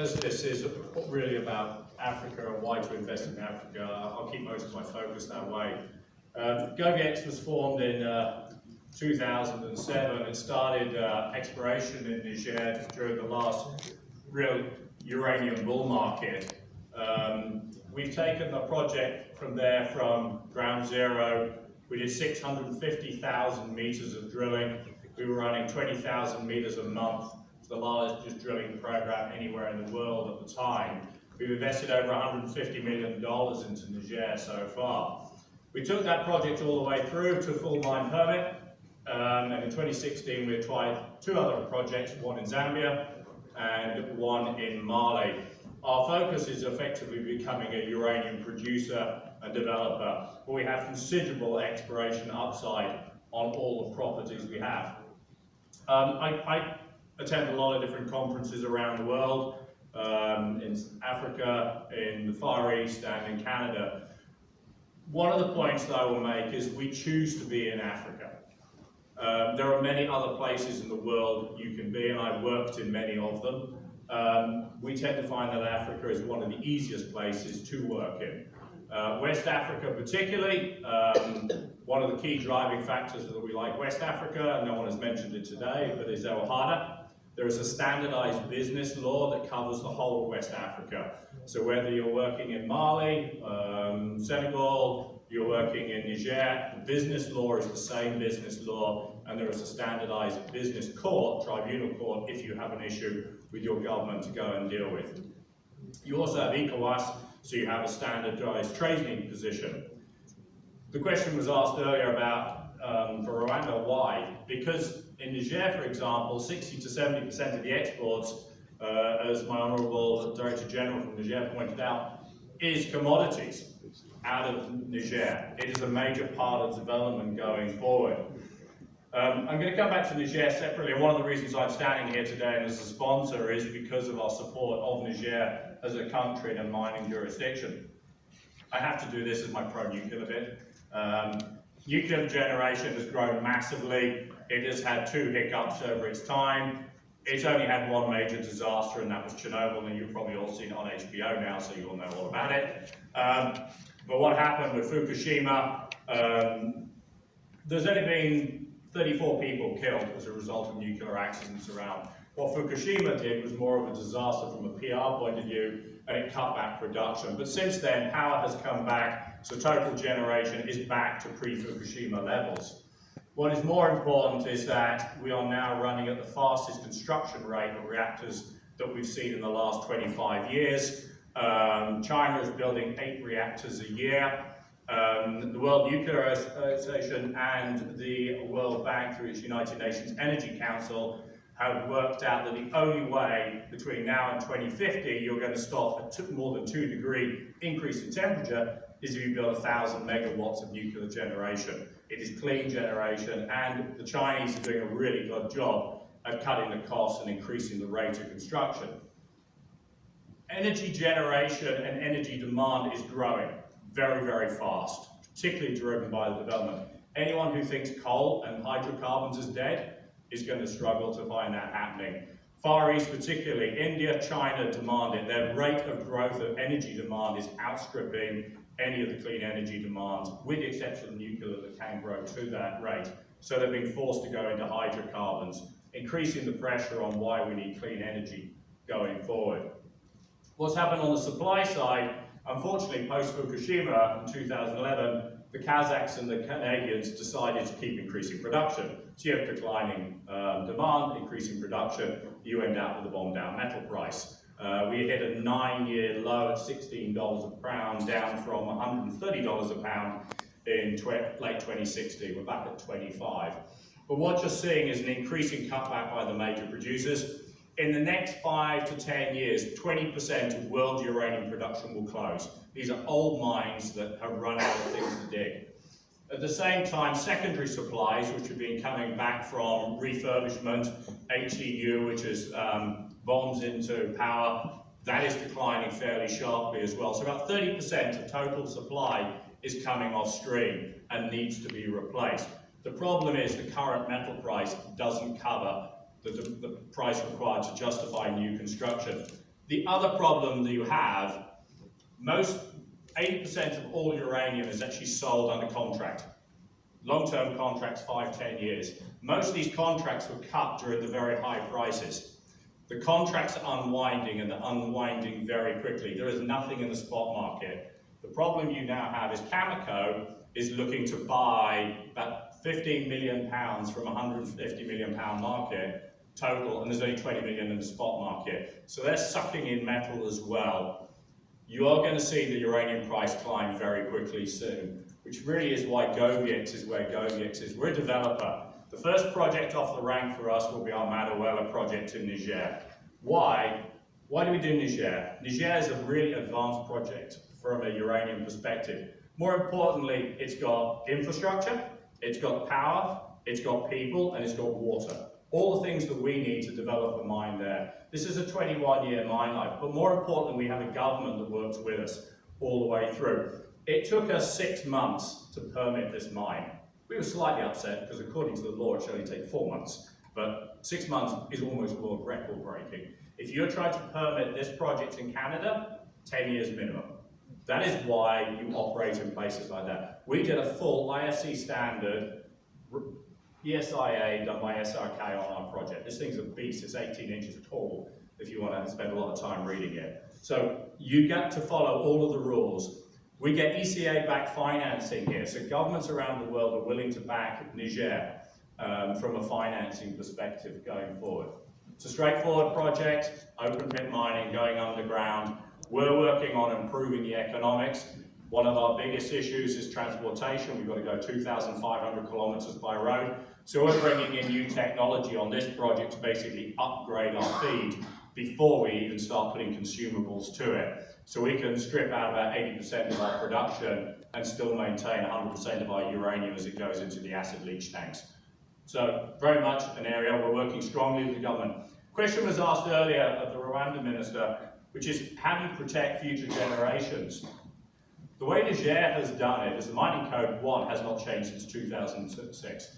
as this is really about Africa and why to invest in Africa, I'll keep most of my focus that way. GoviEx was formed in 2007. It started exploration in Niger during the last real uranium bull market. We've taken the project from there from ground zero. We did 650,000 meters of drilling. We were running 20,000 meters a month. It's the largest drilling program anywhere in the world at the time. We've invested over $150 million into Niger so far. We took that project all the way through to full mine permit, and in 2016 we acquired two other projects, one in Zambia and one in Mali. Our focus is effectively becoming a uranium producer and developer, but we have considerable exploration upside on all the properties we have. I attend a lot of different conferences around the world, in Africa, in the Far East and in Canada. One of the points that I will make is we choose to be in Africa. There are many other places in the world you can be, and I've worked in many of them. We tend to find that Africa is one of the easiest places to work in. West Africa particularly, one of the key driving factors that we like West Africa, and no one has mentioned it today, but is OHADA. There is a standardized business law that covers the whole of West Africa. So whether you're working in Mali, Senegal, you're working in Niger, the business law is the same business law, and there is a standardized business court, tribunal court, if you have an issue with your government to go and deal with. You also have ECOWAS, so you have a standardized trading position. The question was asked earlier about, for Rwanda, why? Because in Niger, for example, 60 to 70% of the exports, as my Honourable Director General from Niger pointed out, is commodities out of Niger. It is a major part of development going forward. I'm going to come back to Niger separately, and one of the reasons I'm standing here today and as a sponsor is because of our support of Niger as a country and a mining jurisdiction. I have to do this as my pro-nuclear bit. Nuclear generation has grown massively. It has had two hiccups over its time. It's only had one major disaster, and that was Chernobyl, and you've probably all seen it on HBO now, so you all know all about it. But what happened with Fukushima, there's only been 34 people killed as a result of nuclear accidents around. What Fukushima did was more of a disaster from a PR point of view, and it cut back production. But since then, power has come back, so total generation is back to pre-Fukushima levels. What is more important is that we are now running at the fastest construction rate of reactors that we've seen in the last 25 years. China is building 8 reactors a year. The World Nuclear Association and the World Bank, through its United Nations Energy Council, have worked out that the only way between now and 2050 you're going to stop a more than 2-degree increase in temperature is if you build 1,000 megawatts of nuclear generation. It is clean generation, and the Chinese are doing a really good job at cutting the costs and increasing the rate of construction. Energy generation and energy demand is growing very, very fast, particularly driven by the development. Anyone who thinks coal and hydrocarbons is dead is going to struggle to find that happening. Far East particularly, India, China demand it. Their rate of growth of energy demand is outstripping any of the clean energy demands, with the exception of nuclear that can grow to that rate. So they're being forced to go into hydrocarbons, increasing the pressure on why we need clean energy going forward. What's happened on the supply side, unfortunately, post-Fukushima in 2011, the Kazakhs and the Canadians decided to keep increasing production. So you have declining demand, increasing production, you end up with a bombed-out metal price. We hit a 9-year low at $16 a pound, down from $130 a pound in late 2016. We're back at 25. But what you're seeing is an increasing cutback by the major producers. In the next 5 to 10 years, 20% of world uranium production will close. These are old mines that have run out of things to dig. At the same time, secondary supplies, which have been coming back from refurbishment, HEU, which is bombs into power, that is declining fairly sharply as well. So about 30% of total supply is coming off stream and needs to be replaced. The problem is the current metal price doesn't cover the price required to justify new construction. The other problem that you have, 80% of all uranium is actually sold under contract. Long-term contracts, 5–10 years. Most of these contracts were cut during the very high prices. The contracts are unwinding, and they're unwinding very quickly. There is nothing in the spot market. The problem you now have is Cameco is looking to buy about 15 million pounds from a 150 million pound market total, and there's only 20 million in the spot market. So they're sucking in metal as well. You are going to see the uranium price climb very quickly soon, which really is why GoviEx is where GoviEx is. We're a developer. The first project off the rank for us will be our Madaouela project in Niger. Why? Why do we do Niger? Niger is a really advanced project from a uranium perspective. More importantly, it's got infrastructure, it's got power, it's got people, and it's got water. All the things that we need to develop a mine there. This is a 21-year mine life, but more importantly, we have a government that works with us all the way through. It took us 6 months to permit this mine. We were slightly upset because according to the law, it should only take 4 months, but 6 months is almost world record breaking. If you're trying to permit this project in Canada, 10 years minimum. That is why you operate in places like that. We did a full IFC standard ESIA done by SRK on our project. This thing's a beast. It's 18 inches tall if you want to spend a lot of time reading it. So you get to follow all of the rules. We get ECA-backed financing here. So governments around the world are willing to back Niger from a financing perspective going forward. It's a straightforward project, open pit mining, going underground. We're working on improving the economics. One of our biggest issues is transportation. We've got to go 2,500 kilometers by road. So we're bringing in new technology on this project to basically upgrade our feed before we even start putting consumables to it. So we can strip out about 80% of our production and still maintain 100% of our uranium as it goes into the acid leach tanks. So very much an area we're working strongly with the government. Question was asked earlier of the Rwanda minister, which is how do you protect future generations? The way Niger has done it is the Mining Code 1 has not changed since 2006.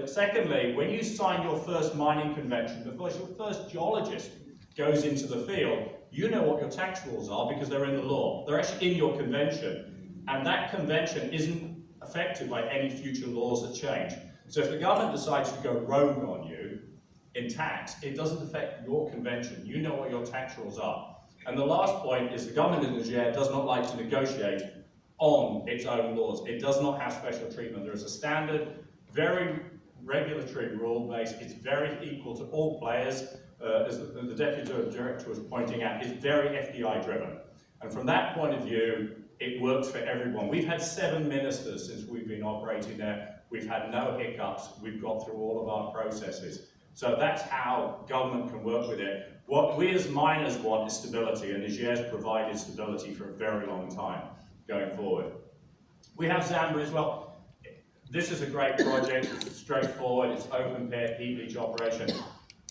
Secondly, when you sign your first mining convention, before your first geologist goes into the field, you know what your tax rules are because they're in the law. They're actually in your convention. And that convention isn't affected by any future laws that change. So if the government decides to go rogue on you in tax, it doesn't affect your convention. You know what your tax rules are. And the last point is the government of Niger does not like to negotiate on its own laws. It does not have special treatment. There is a standard, very regulatory rule base. It's very equal to all players. As the Deputy Director was pointing out, it's very FDI driven. And from that point of view, it works for everyone. We've had 7 ministers since we've been operating there. We've had no hiccups. We've got through all of our processes. So that's how government can work with it. What we as miners want is stability, and Niger's provided stability for a very long time going forward. We have Zambia as well. This is a great project. It's straightforward. It's open pit, heap leach operation.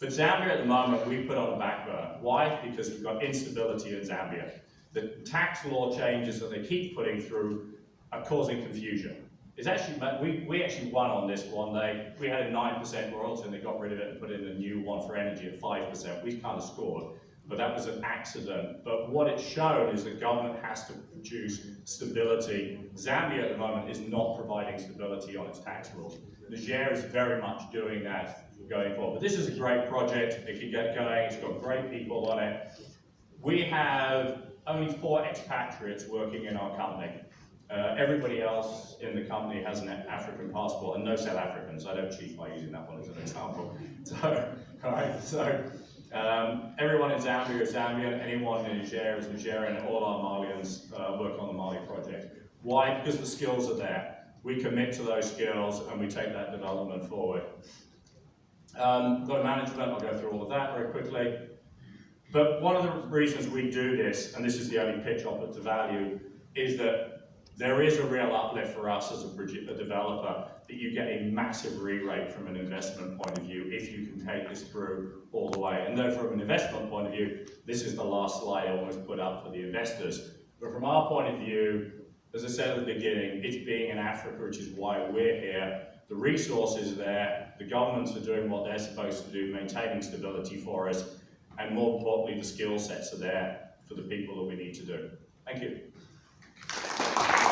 But Zambia at the moment, we put on a back burner. Why? Because we've got instability in Zambia. The tax law changes that they keep putting through are causing confusion. It's actually, we actually won on this one. We had a 9% royalty and they got rid of it and put in a new one for energy at 5%. We kind of scored, but that was an accident. But what it's shown is the government has to produce stability. Zambia at the moment is not providing stability on its tax rules. Niger is very much doing that going forward. But this is a great project. It can get going. It's got great people on it. We have only 4 expatriates working in our company. Everybody else in the company has an African passport, and no South Africans. I don't cheat by using that one as an example. Everyone in Zambia is Zambian, anyone in Niger is Nigerian, and all our Malians work on the Mali project. Why? Because the skills are there. We commit to those skills and we take that development forward. Got a management, I'll go through all of that very quickly. But one of the reasons we do this, and this is the only pitch I'll put to value, is that there is a real uplift for us as a developer, that you get a massive re-rate from an investment point of view if you can take this through all the way. And though from an investment point of view, this is the last slide I almost put up for the investors. But from our point of view, as I said at the beginning, it's being in Africa, which is why we're here. The resources are there, the governments are doing what they're supposed to do, maintaining stability for us. and more importantly, the skill sets are there for the people that we need to do. Thank you.